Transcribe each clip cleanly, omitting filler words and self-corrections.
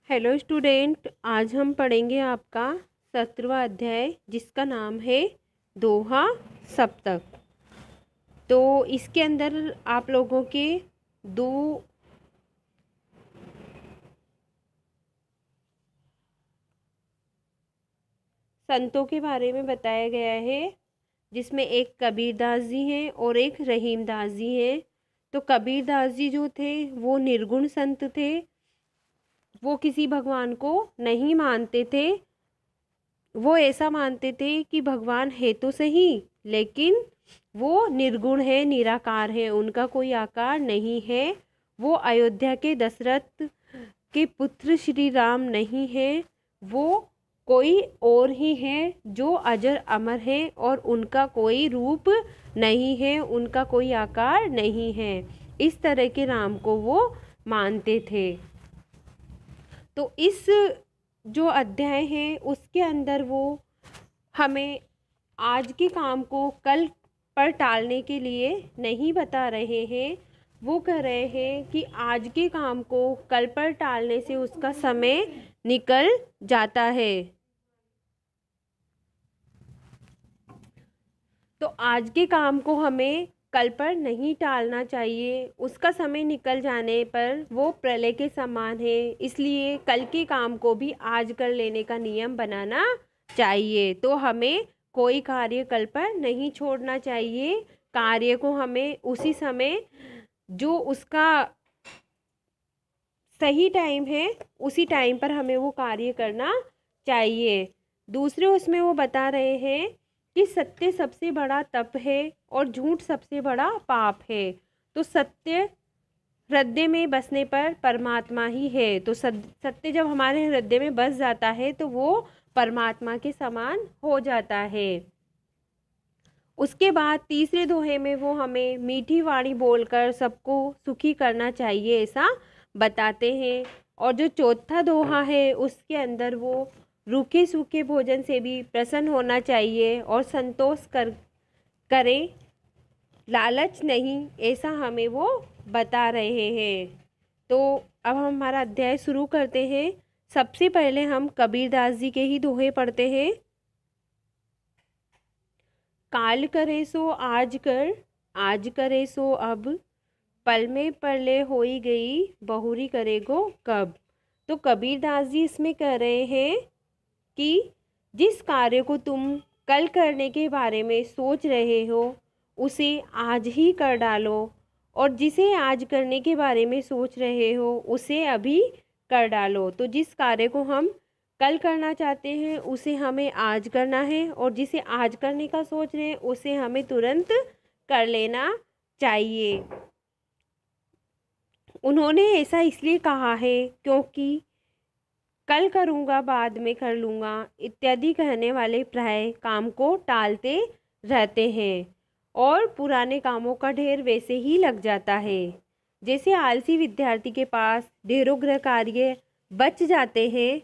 Hello student, आज हम पढ़ेंगे आपका 17वां अध्याय जिसका नाम है दोहा सप्तक। तो इसके अंदर आप लोगों के दो संतों के बारे में बताया गया है, जिसमें एक कबीरदास जी हैं और एक रहीमदास जी हैं। तो कबीरदास जी जो थे वो निर्गुण संत थे, वो किसी भगवान को नहीं मानते थे। वो ऐसा मानते थे कि भगवान है तो सही, लेकिन वो निर्गुण है, निराकार है, उनका कोई आकार नहीं है। वो अयोध्या के दशरथ के पुत्र श्री राम नहीं है, वो कोई और ही है जो अजर अमर है और उनका कोई रूप नहीं है, उनका कोई आकार नहीं है। इस तरह के राम को वो मानते थे। तो इस जो अध्याय है उसके अंदर वो हमें आज के काम को कल पर टालने के लिए नहीं बता रहे हैं। वो कह रहे हैं कि आज के काम को कल पर टालने से उसका समय निकल जाता है। तो आज के काम को हमें कल पर नहीं टालना चाहिए, उसका समय निकल जाने पर वो प्रलय के समान है। इसलिए कल के काम को भी आज कर लेने का नियम बनाना चाहिए। तो हमें कोई कार्य कल पर नहीं छोड़ना चाहिए, कार्य को हमें उसी समय जो उसका सही टाइम है उसी टाइम पर हमें वो कार्य करना चाहिए। दूसरे उसमें वो बता रहे हैं कि सत्य सबसे बड़ा तप है और झूठ सबसे बड़ा पाप है। तो सत्य हृदय में बसने पर परमात्मा ही है। तो सत्य जब हमारे हृदय में बस जाता है तो वो परमात्मा के समान हो जाता है। उसके बाद तीसरे दोहे में वो हमें मीठी वाणी बोलकर सबको सुखी करना चाहिए, ऐसा बताते हैं। और जो चौथा दोहा है उसके अंदर वो रूखे सूखे भोजन से भी प्रसन्न होना चाहिए और संतोष करें, लालच नहीं, ऐसा हमें वो बता रहे हैं। तो अब हम हमारा अध्याय शुरू करते हैं। सबसे पहले हम कबीरदास जी के ही दोहे पढ़ते हैं। काल करे सो आज कर, आज करे सो अब, पल में परले होई गई, बहुरी करेगो कब। तो कबीरदास जी इसमें कह रहे हैं कि जिस कार्य को तुम कल करने के बारे में सोच रहे हो उसे आज ही कर डालो, और जिसे आज करने के बारे में सोच रहे हो उसे अभी कर डालो। तो जिस कार्य को हम कल करना चाहते हैं उसे हमें आज करना है, और जिसे आज करने का सोच रहे हैं उसे हमें तुरंत कर लेना चाहिए। उन्होंने ऐसा इसलिए कहा है क्योंकि कल करूँगा, बाद में कर लूँगा इत्यादि कहने वाले प्राय काम को टालते रहते हैं और पुराने कामों का ढेर वैसे ही लग जाता है। जैसे आलसी विद्यार्थी के पास ढेरों गृह कार्य बच जाते हैं,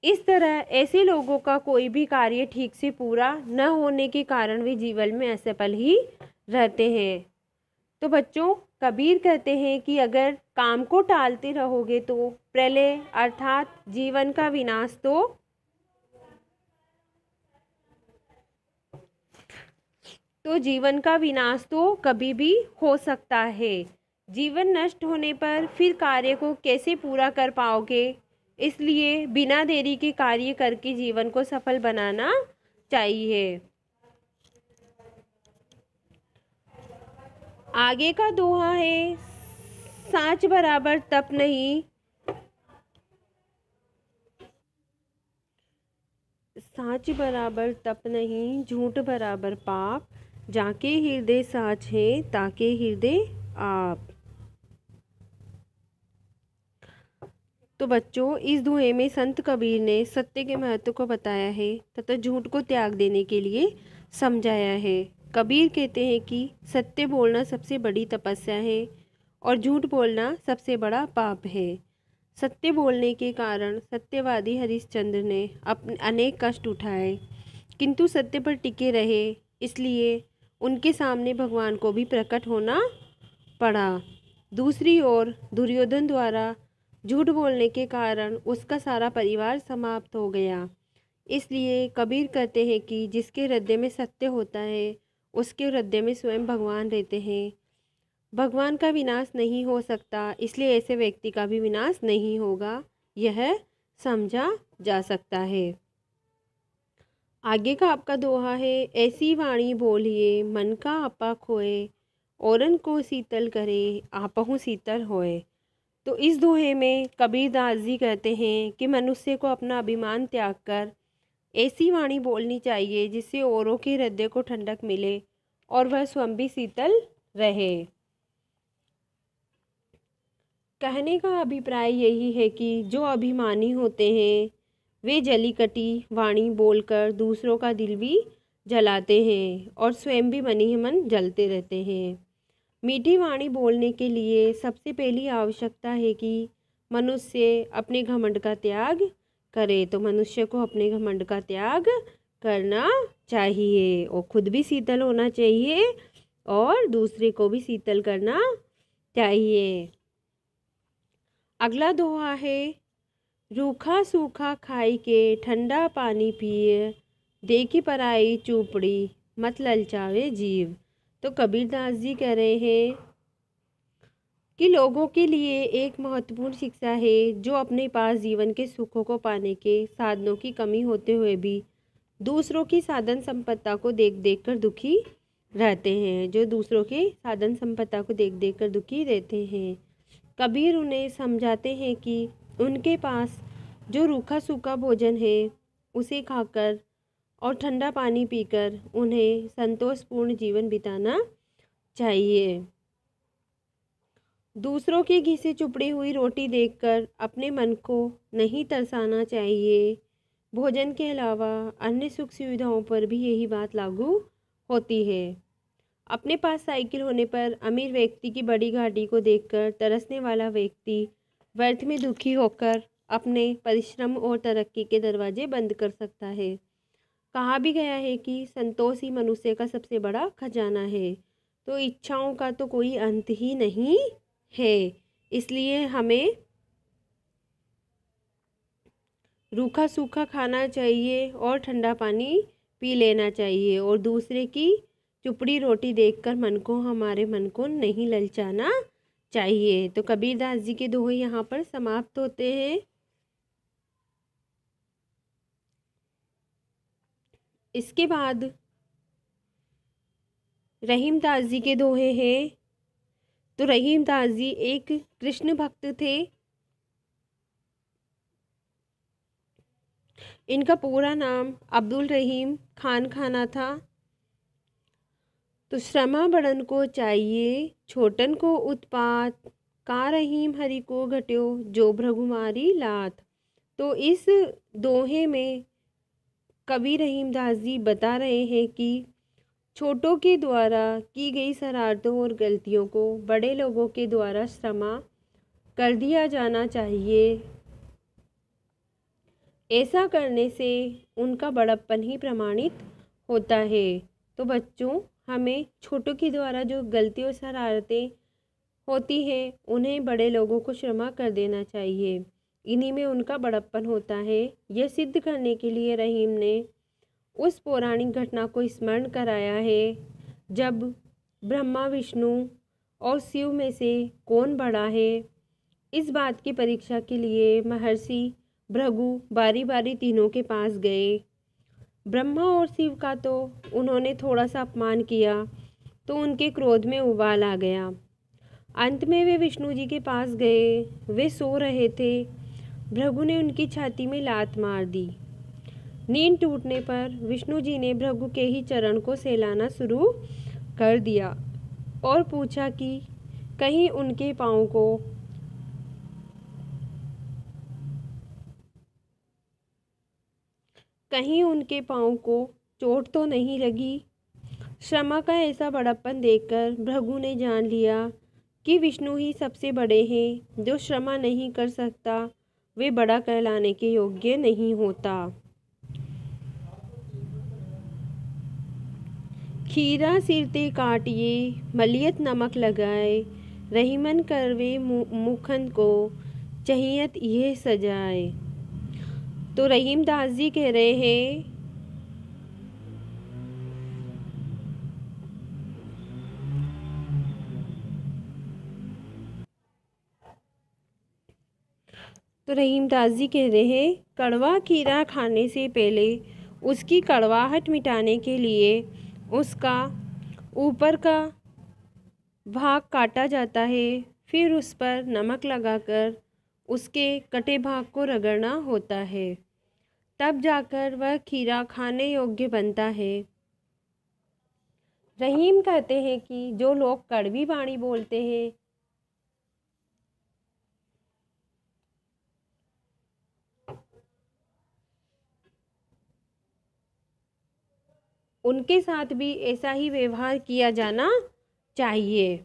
इस तरह ऐसे लोगों का कोई भी कार्य ठीक से पूरा न होने के कारण वे जीवन में असफल ही रहते हैं। तो बच्चों, कबीर कहते हैं कि अगर काम को टालते रहोगे तो प्रलय अर्थात जीवन का विनाश तो जीवन का विनाश तो कभी भी हो सकता है। जीवन नष्ट होने पर फिर कार्य को कैसे पूरा कर पाओगे? इसलिए बिना देरी के कार्य करके जीवन को सफल बनाना चाहिए। आगे का दोहा है, साँच बराबर तप नहीं, साँच बराबर तप नहीं, झूठ बराबर पाप, जाके हृदय साँच है ताके हृदय आप। तो बच्चों, इस दोहे में संत कबीर ने सत्य के महत्व को बताया है तथा झूठ को त्याग देने के लिए समझाया है। कबीर कहते हैं कि सत्य बोलना सबसे बड़ी तपस्या है और झूठ बोलना सबसे बड़ा पाप है। सत्य बोलने के कारण सत्यवादी हरिश्चंद्र ने अपने अनेक कष्ट उठाए, किंतु सत्य पर टिके रहे, इसलिए उनके सामने भगवान को भी प्रकट होना पड़ा। दूसरी ओर दुर्योधन द्वारा झूठ बोलने के कारण उसका सारा परिवार समाप्त हो गया। इसलिए कबीर कहते हैं कि जिसके हृदय में सत्य होता है उसके हृदय में स्वयं भगवान रहते हैं। भगवान का विनाश नहीं हो सकता, इसलिए ऐसे व्यक्ति का भी विनाश नहीं होगा, यह समझा जा सकता है। आगे का आपका दोहा है, ऐसी वाणी बोलिए मन का आपा खोए, औरन को शीतल करे आपहु शीतल होए। तो इस दोहे में कबीरदास जी कहते हैं कि मनुष्य को अपना अभिमान त्याग कर ऐसी वाणी बोलनी चाहिए जिससे औरों के हृदय को ठंडक मिले और वह स्वयं भी शीतल रहे। कहने का अभिप्राय यही है कि जो अभिमानी होते हैं वे जली कटी वाणी बोलकर दूसरों का दिल भी जलाते हैं और स्वयं भी मन ही मन जलते रहते हैं। मीठी वाणी बोलने के लिए सबसे पहली आवश्यकता है कि मनुष्य अपने घमंड का त्याग करे। तो मनुष्य को अपने घमंड का त्याग करना चाहिए और खुद भी शीतल होना चाहिए और दूसरे को भी शीतल करना चाहिए। अगला दोहा है, रूखा सूखा खाई के ठंडा पानी पिए, देखी पराई चूपड़ी मत ललचावे जीव। तो कबीरदास जी कह रहे हैं कि लोगों के लिए एक महत्वपूर्ण शिक्षा है जो अपने पास जीवन के सुखों को पाने के साधनों की कमी होते हुए भी दूसरों की साधन संपत्ति को देख देख कर दुखी रहते हैं, जो दूसरों के साधन संपत्ति को देख देख कर दुखी रहते हैं। कबीर उन्हें समझाते हैं कि उनके पास जो रूखा सूखा भोजन है उसे खाकर और ठंडा पानी पीकर उन्हें संतोषपूर्ण जीवन बिताना चाहिए। दूसरों के घी से चुपड़ी हुई रोटी देखकर अपने मन को नहीं तरसाना चाहिए। भोजन के अलावा अन्य सुख सुविधाओं पर भी यही बात लागू होती है। अपने पास साइकिल होने पर अमीर व्यक्ति की बड़ी गाड़ी को देखकर तरसने वाला व्यक्ति व्यर्थ में दुखी होकर अपने परिश्रम और तरक्की के दरवाजे बंद कर सकता है। कहा भी गया है कि संतोष ही मनुष्य का सबसे बड़ा खजाना है। तो इच्छाओं का तो कोई अंत ही नहीं है, इसलिए हमें रूखा सूखा खाना चाहिए और ठंडा पानी पी लेना चाहिए और दूसरे की चुपड़ी रोटी देखकर हमारे मन को नहीं ललचाना चाहिए। तो कबीरदास जी के दोहे यहाँ पर समाप्त होते हैं। इसके बाद रहीमदास जी के दोहे हैं। तो रहीमदास जी एक कृष्ण भक्त थे। इनका पूरा नाम अब्दुल रहीम खान खाना था। तो श्रमा बड़न को चाहिए छोटन को उत्पात, का रहीम हरि को घट्यो जो भृगुमारी लात। तो इस दोहे में कवि रहीमदास जी बता रहे हैं कि छोटों के द्वारा की गई शरारतों और गलतियों को बड़े लोगों के द्वारा क्षमा कर दिया जाना चाहिए। ऐसा करने से उनका बड़प्पन ही प्रमाणित होता है। तो बच्चों, हमें छोटों के द्वारा जो गलती और शरारतें होती हैं उन्हें बड़े लोगों को क्षमा कर देना चाहिए, इन्हीं में उनका बड़प्पन होता है। यह सिद्ध करने के लिए रहीम ने उस पौराणिक घटना को स्मरण कराया है जब ब्रह्मा, विष्णु और शिव में से कौन बड़ा है। इस बात की परीक्षा के लिए महर्षि भृगु बारी बारी तीनों के पास गए। ब्रह्मा और शिव का तो उन्होंने थोड़ा सा अपमान किया तो उनके क्रोध में उबाल आ गया। अंत में वे विष्णु जी के पास गए। वे सो रहे थे। भृगु ने उनकी छाती में लात मार दी। नींद टूटने पर विष्णु जी ने भृगु के ही चरण को सहलाना शुरू कर दिया और पूछा कि कहीं उनके पाँव को चोट तो नहीं लगी। श्रमा का ऐसा बड़प्पन देखकर भृगु ने जान लिया कि विष्णु ही सबसे बड़े हैं। जो श्रमा नहीं कर सकता वे बड़ा कहलाने के योग्य नहीं होता। खीरा सिरते काटिए मलियत नमक लगाए, रहीमन करवे मुखन को चाहियत ये सजाए। तो रहीम दास जी कह रहे हैं कड़वा खीरा खाने से पहले उसकी कड़वाहट मिटाने के लिए उसका ऊपर का भाग काटा जाता है, फिर उस पर नमक लगाकर उसके कटे भाग को रगड़ना होता है, तब जाकर वह खीरा खाने योग्य बनता है। रहीम कहते हैं कि जो लोग कड़वी वाणी बोलते हैं उनके साथ भी ऐसा ही व्यवहार किया जाना चाहिए।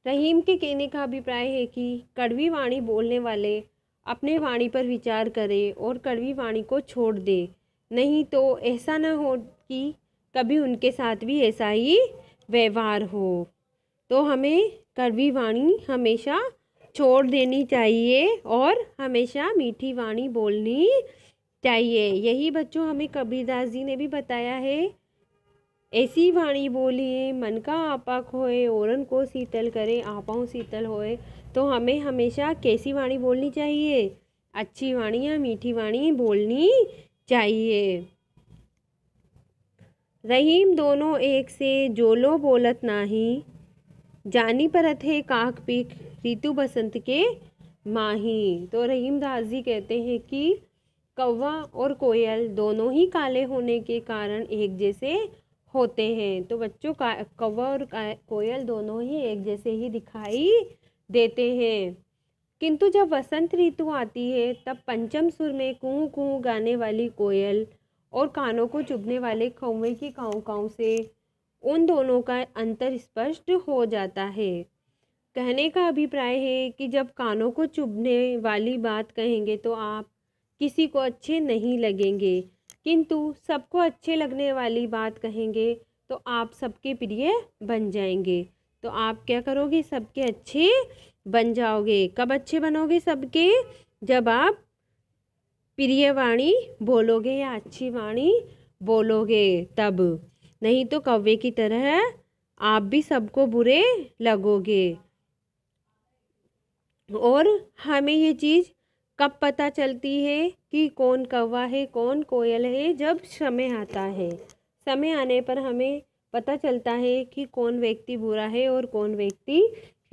रहीम के कहने का अभिप्राय है कि कड़वी वाणी बोलने वाले अपने वाणी पर विचार करें और कड़वी वाणी को छोड़ दें, नहीं तो ऐसा न हो कि कभी उनके साथ भी ऐसा ही व्यवहार हो। तो हमें कड़वी वाणी हमेशा छोड़ देनी चाहिए और हमेशा मीठी वाणी बोलनी चाहिए। यही बच्चों हमें कबीरदास जी ने भी बताया है। ऐसी वाणी बोलिए मन का आपा खोए, औरन को शीतल करे आपाओ शीतल होए। तो हमें हमेशा कैसी वाणी बोलनी चाहिए? अच्छी वाणी या मीठी वाणी बोलनी चाहिए। रहीम दोनों एक से जोलो बोलत नाही, जानी परत है काक पीक ऋतु बसंत के माही। तो रहीम दास जी कहते हैं कि कौवा और कोयल दोनों ही काले होने के कारण एक जैसे होते हैं। तो बच्चों का कौवा और कोयल दोनों ही एक जैसे ही दिखाई देते हैं, किंतु जब वसंत ऋतु आती है तब पंचम सुर में कूँ कूँ गाने वाली कोयल और कानों को चुभने वाले कौवे की काँव काँव से उन दोनों का अंतर स्पष्ट हो जाता है। कहने का अभिप्राय है कि जब कानों को चुभने वाली बात कहेंगे तो आप किसी को अच्छे नहीं लगेंगे, किंतु सबको अच्छे लगने वाली बात कहेंगे तो आप सबके प्रिय बन जाएंगे। तो आप क्या करोगे? सबके अच्छे बन जाओगे। कब अच्छे बनोगे सबके? जब आप प्रिय वाणी बोलोगे या अच्छी वाणी बोलोगे तब, नहीं तो कौवे की तरह आप भी सबको बुरे लगोगे। और हमें ये चीज़ कब पता चलती है कि कौन कौवा है कौन कोयल है? जब समय आता है। समय आने पर हमें पता चलता है कि कौन व्यक्ति बुरा है और कौन व्यक्ति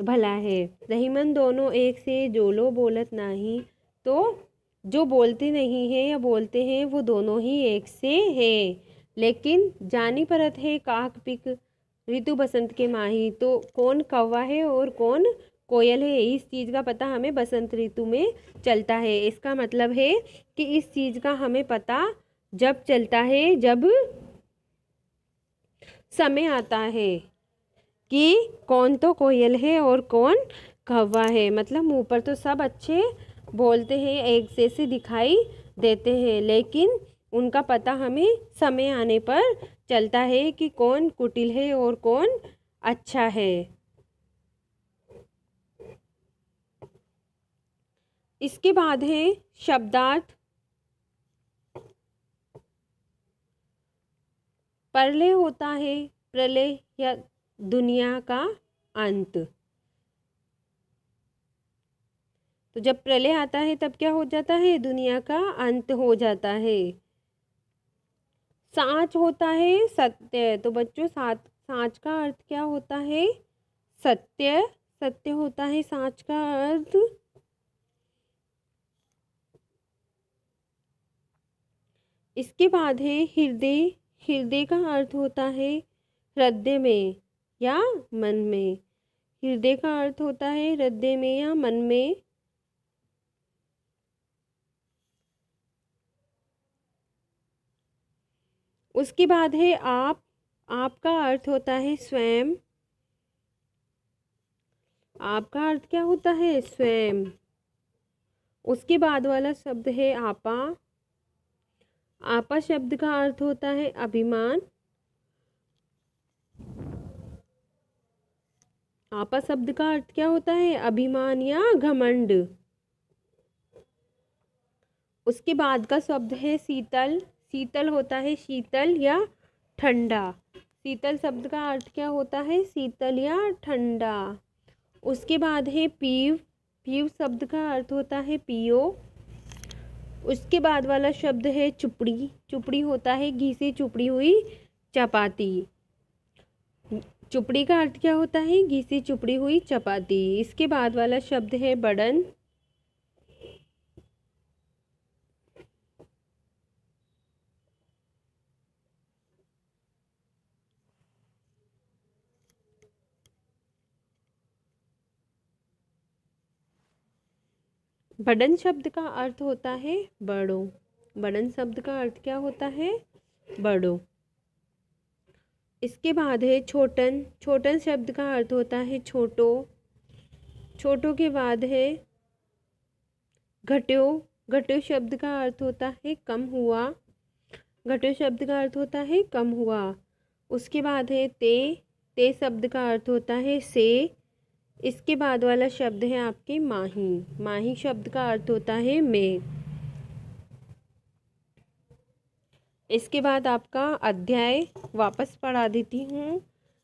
भला है। रहीमन दोनों एक से जोलो बोलत नाही, तो जो बोलते नहीं हैं या बोलते हैं वो दोनों ही एक से हैं। लेकिन जानी परत है काक पिक ऋतु बसंत के माही, तो कौन कौवा है और कौन कोयल है इस चीज़ का पता हमें बसंत ऋतु में चलता है। इसका मतलब है कि इस चीज़ का हमें पता जब चलता है जब समय आता है कि कौन तो कोयल है और कौन कौवा है। मतलब मुंह पर तो सब अच्छे बोलते हैं, एक जैसे दिखाई देते हैं, लेकिन उनका पता हमें समय आने पर चलता है कि कौन कुटिल है और कौन अच्छा है। इसके बाद है शब्दार्थ। प्रलय होता है प्रलय या दुनिया का अंत। तो जब प्रलय आता है तब क्या हो जाता है? दुनिया का अंत हो जाता है। सांच होता है सत्य। तो बच्चों सांच का अर्थ क्या होता है? सत्य। सत्य होता है सांच का अर्थ। इसके बाद है हृदय। हृदय का अर्थ होता है हृदय में या मन में। हृदय का अर्थ होता है हृदय में या मन में। उसके बाद है आप। आपका अर्थ होता है स्वयं। आपका अर्थ क्या होता है? स्वयं। उसके बाद वाला शब्द है आपा। आपा शब्द का अर्थ होता है अभिमान। आपा शब्द का अर्थ क्या होता है? अभिमान या घमंड। उसके बाद का शब्द है शीतल। शीतल होता है शीतल या ठंडा। शीतल शब्द का अर्थ क्या होता है? शीतल या ठंडा। उसके बाद है पीव। पीव शब्द का अर्थ होता है पियो। उसके बाद वाला शब्द है चुपड़ी। चुपड़ी होता है घी से चुपड़ी हुई चपाती। चुपड़ी का अर्थ क्या होता है? घी से चुपड़ी हुई चपाती। इसके बाद वाला शब्द है बड़न। बड़न शब्द का अर्थ होता है बड़ो। बड़न शब्द का अर्थ क्या होता है? बड़ो। इसके बाद है छोटन। छोटन शब्द का अर्थ होता है छोटो। छोटो के बाद है घट्यो। घट्यो शब्द का अर्थ होता है कम हुआ। घट्यो शब्द का अर्थ होता है कम हुआ। उसके बाद है ते। ते शब्द का अर्थ होता है से। इसके बाद वाला शब्द है आपके माही। माही शब्द का अर्थ होता है मैं। इसके बाद आपका अध्याय वापस पढ़ा देती हूँ।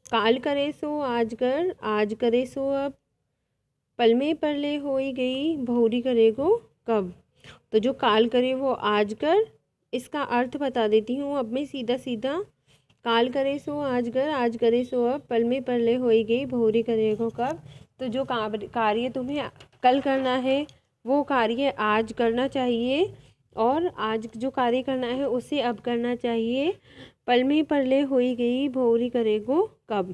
काल करे सो आज कर, आज करे सो अब, पल में परले होई गई, बहुरी करेगो कब। तो जो काल करे वो आज कर, इसका अर्थ बता देती हूँ अब मैं सीधा सीधा। काल करे सो आज कर, आज करे सो अब, पल में परले होई गई, बहुरी करेगो कब। तो जो कार्य तुम्हें कल करना है वो कार्य आज करना चाहिए, और आज जो कार्य करना है उसे अब करना चाहिए। पल में परले होई गई, बहुरी करेगो कब।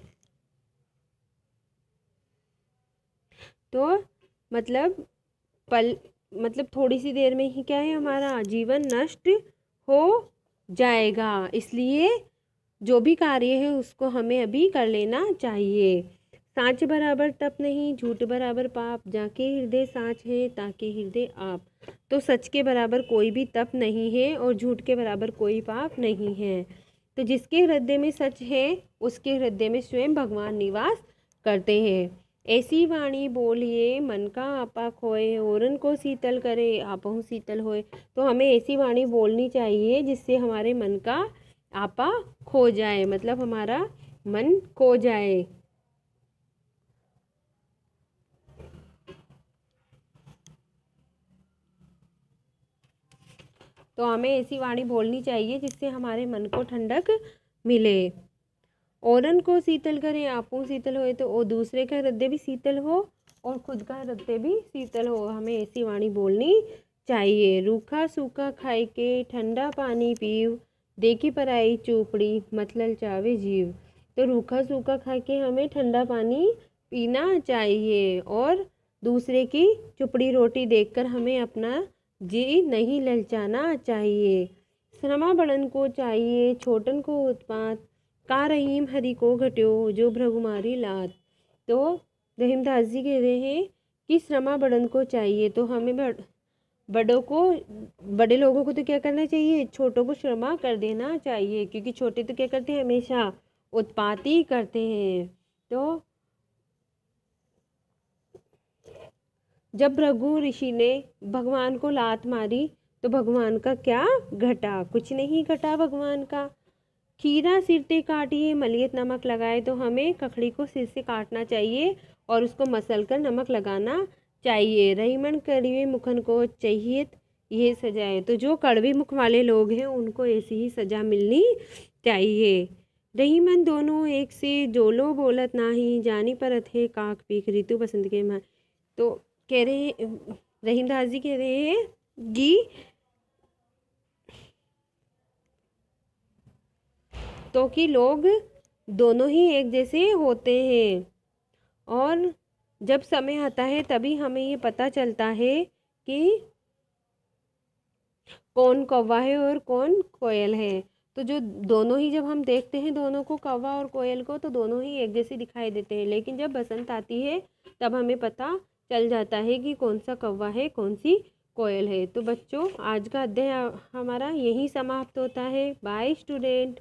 तो मतलब थोड़ी सी देर में ही क्या है, हमारा जीवन नष्ट हो जाएगा। इसलिए जो भी कार्य है उसको हमें अभी कर लेना चाहिए। साँच बराबर तप नहीं, झूठ बराबर पाप, जाके हृदय साँच है ताके हृदय आप। तो सच के बराबर कोई भी तप नहीं है और झूठ के बराबर कोई पाप नहीं है। तो जिसके हृदय में सच है उसके हृदय में स्वयं भगवान निवास करते हैं। ऐसी वाणी बोलिए मन का आपा खोए, औरन को शीतल करे आपहु शीतल होए। तो हमें ऐसी वाणी बोलनी चाहिए जिससे हमारे मन का आपा खो जाए, मतलब हमारा मन खो जाए। तो हमें ऐसी वाणी बोलनी चाहिए जिससे हमारे मन को ठंडक मिले। औरन को शीतल करे आपू शीतल होए, तो वो दूसरे का हृदय भी शीतल हो और खुद का हृदय भी शीतल हो। हमें ऐसी वाणी बोलनी चाहिए। रूखा सूखा खाए के ठंडा पानी पीव, देखी पराई चूपड़ी मतलब चावे जीव। तो रूखा सूखा खा के हमें ठंडा पानी पीना चाहिए और दूसरे की चुपड़ी रोटी देखकर हमें अपना जी नहीं ललचाना चाहिए। श्रमा बड़न को चाहिए छोटन को उत्पात, का रहीम हरि को घट्यो जो भ्रगुमारी लात। तो रहीमदास जी कह रहे हैं कि श्रमा बड़न को चाहिए, तो हमें बड़े लोगों को तो क्या करना चाहिए, छोटों को क्षमा कर देना चाहिए, क्योंकि छोटे तो क्या करते हैं, हमेशा उत्पात ही करते हैं। तो जब भृगु ऋषि ने भगवान को लात मारी तो भगवान का क्या घटा, कुछ नहीं घटा भगवान का। खीरा सिर से काटिए मलियत नमक लगाए, तो हमें ककड़ी को सिर से काटना चाहिए और उसको मसल कर नमक लगाना चाहिए। रहीमन कड़वे मुखन को चाहिए ये सजाए, तो जो कड़वे मुख वाले लोग हैं उनको ऐसी ही सजा मिलनी चाहिए। रहीमन दोनों एक से जोलो बोलत नाही, जानी परत है काक पीक ऋतु बसंत के माँ। तो कह रहे रहीमदास जी कह रहे हैं कि तो कि लोग दोनों ही एक जैसे होते हैं, और जब समय आता है तभी हमें ये पता चलता है कि कौन कौवा है और कौन कोयल है। तो जो दोनों ही जब हम देखते हैं दोनों को, कौवा और कोयल को, तो दोनों ही एक जैसे दिखाई देते हैं, लेकिन जब बसंत आती है तब हमें पता चल जाता है कि कौन सा कौवा है कौन सी कोयल है। तो बच्चों आज का अध्याय हमारा यहीं समाप्त होता है। Bye student.